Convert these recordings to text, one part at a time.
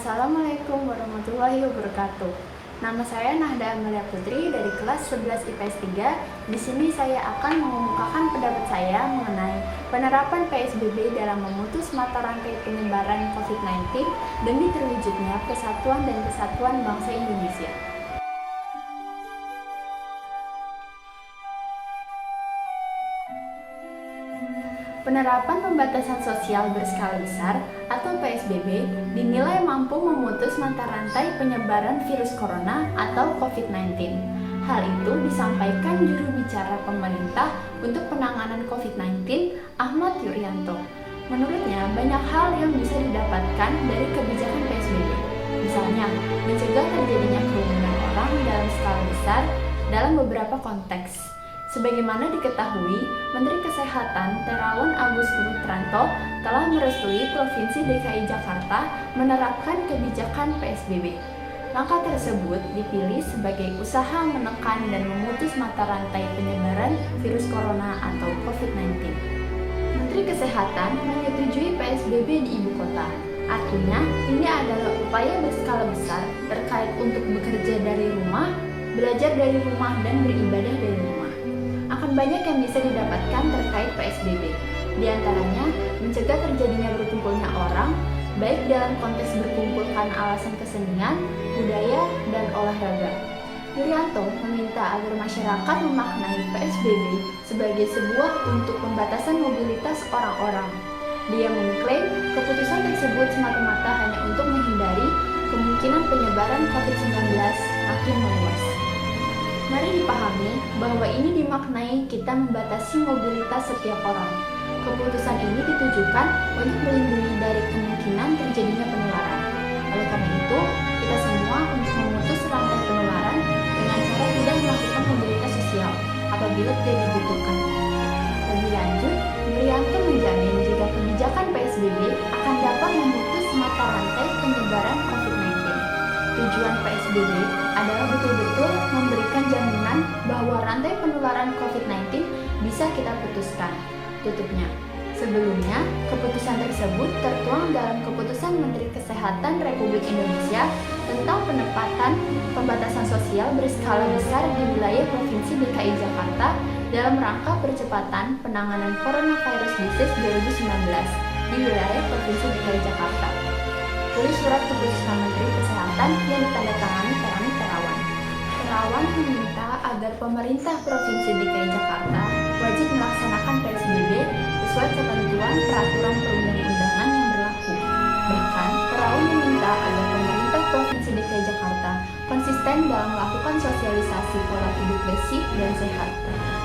Assalamualaikum warahmatullahi wabarakatuh. Nama saya Nahda Amalia Putri dari kelas 11 IPS 3. Di sini saya akan mengemukakan pendapat saya mengenai penerapan PSBB dalam memutus mata rantai penyebaran COVID-19 demi terwujudnya persatuan dan kesatuan bangsa Indonesia. Penerapan pembatasan sosial berskala besar atau PSBB dinilai mampu memutus mata rantai penyebaran virus corona atau COVID-19. Hal itu disampaikan juru bicara pemerintah untuk penanganan COVID-19, Ahmad Yuryanto. Menurutnya, banyak hal yang bisa didapatkan dari kebijakan PSBB. Misalnya, mencegah terjadinya kerumunan orang dalam skala besar dalam beberapa konteks. Sebagaimana diketahui, Menteri Kesehatan Terawan Agus Putranto telah merestui Provinsi DKI Jakarta menerapkan kebijakan PSBB. Langkah tersebut dipilih sebagai usaha menekan dan memutus mata rantai penyebaran virus corona atau COVID-19. Menteri Kesehatan menyetujui PSBB di ibu kota. Artinya, ini adalah upaya berskala besar terkait untuk bekerja dari rumah, belajar dari rumah, dan beribadah dari rumah. Akan banyak yang bisa didapatkan terkait PSBB. Di antaranya, mencegah terjadinya berkumpulnya orang, baik dalam konteks berkumpul karena alasan kesenian, budaya, dan olahraga. Yuryanto meminta agar masyarakat memaknai PSBB sebagai sebuah untuk pembatasan mobilitas orang-orang. Dia mengklaim keputusan tersebut semata-mata hanya untuk menghindari kemungkinan penyebaran COVID-19 makin meluas. Mari dipahami bahwa ini dimaknai kita membatasi mobilitas setiap orang. Keputusan ini ditujukan untuk melindungi dari kemungkinan terjadinya penularan. Oleh karena itu, kita semua untuk memutus rantai penularan dengan cara tidak melakukan mobilitas sosial apabila tidak dibutuhkan. Lebih lanjut, Yuryanto menjamin jika kebijakan PSBB akan dapat memutus mata rantai penyebaran COVID-19. Tujuan PSBB adalah betul-betul memberikan jaminan bahwa rantai penularan COVID-19 bisa kita putuskan. Tutupnya. Sebelumnya, keputusan tersebut tertuang dalam Keputusan Menteri Kesehatan Republik Indonesia tentang penempatan pembatasan sosial berskala besar di wilayah Provinsi DKI Jakarta dalam rangka percepatan penanganan coronavirus disease 2019 di wilayah Provinsi DKI Jakarta. Tulis surat keputusan Menteri Kesehatan yang ditandatangani Rani Terawan. Terawan meminta agar pemerintah Provinsi DKI Jakarta wajib melaksanakan PSBB sesuai ketentuan peraturan perundang-undangan yang berlaku. Bahkan, Terawan meminta agar pemerintah Provinsi DKI Jakarta konsisten dalam melakukan sosialisasi pola hidup bersih dan sehat.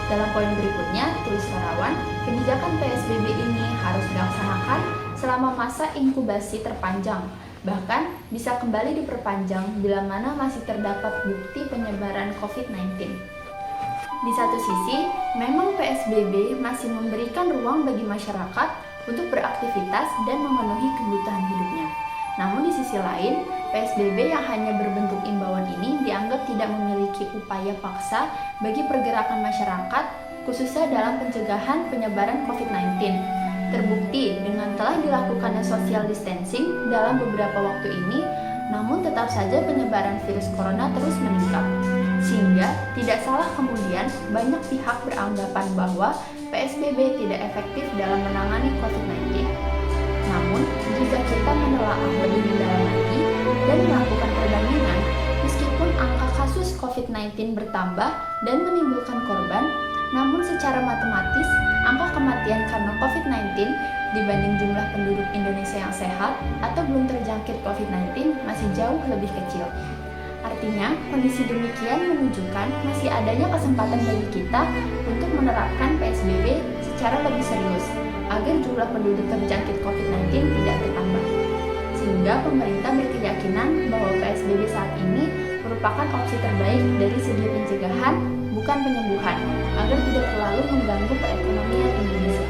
Dalam poin berikutnya, tulis Terawan, kebijakan PSBB ini harus dilaksanakan selama masa inkubasi terpanjang, bahkan bisa kembali diperpanjang bila mana masih terdapat bukti penyebaran COVID-19. Di satu sisi, memang PSBB masih memberikan ruang bagi masyarakat untuk beraktivitas dan memenuhi kebutuhan hidupnya. Namun di sisi lain, PSBB yang hanya berbentuk imbauan ini dianggap tidak memiliki upaya paksa bagi pergerakan masyarakat, khususnya dalam pencegahan penyebaran COVID-19. Terbukti dengan telah dilakukannya social distancing dalam beberapa waktu ini, namun tetap saja penyebaran virus corona terus meningkat. Sehingga tidak salah kemudian banyak pihak beranggapan bahwa PSBB tidak efektif dalam menangani COVID-19. Namun, jika kita menelaah lebih mendalam lagi dan melakukan perbandingan, meskipun angka kasus COVID-19 bertambah dan menimbulkan korban, namun secara matematis, angka kematian karena COVID-19 dibanding jumlah penduduk Indonesia yang sehat atau belum terjangkit COVID-19 masih jauh lebih kecil. Artinya, kondisi demikian menunjukkan masih adanya kesempatan bagi kita untuk menerapkan PSBB secara lebih serius, agar jumlah penduduk terjangkit COVID-19 tidak bertambah. Sehingga pemerintah berkeyakinan bahwa PSBB saat ini merupakan opsi terbaik dari segi pencegahan, bukan penyembuhan, agar tidak terlalu mengganggu perekonomian Indonesia.